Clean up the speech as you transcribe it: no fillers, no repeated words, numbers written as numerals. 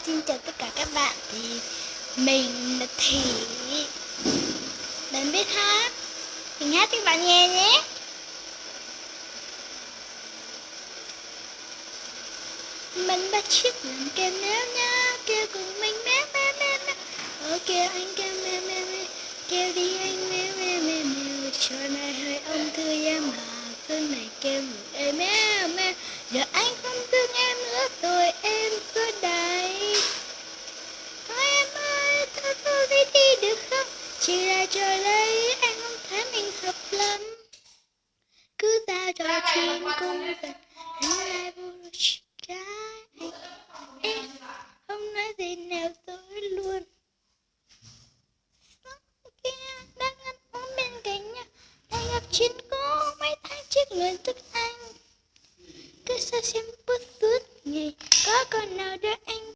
Xin chào tất cả các bạn, thì mình là Thị. Bạn biết hát, mình hát cho các bạn nghe nhé. Mình bắt chước làm kèm nếu nhá, kêu cùng mình mẹ mẹ mẹ mẹ. Kêu anh kêu mẹ mẹ mẹ, kêu đi anh mẹ mẹ mẹ mẹ. Trò này hơi ông thư em mà, cơn này kêu người em mẹ mẹ. Giờ anh không thương em nữa rồi em cứ đẩy. Em ơi, ta có thể đi được không? Chỉ là trời lấy, anh không thấy mình hợp lắm. Cứ ta trò chuyện cùng dần, anh lại vô trái. Em không nói gì nào dối luôn. Sống kia đang ăn uống bên cạnh nhau, đang gặp chuyện cũ mấy tháng trước luôn tức anh. Cứ sao xem bút suốt ngày, có con nào đợi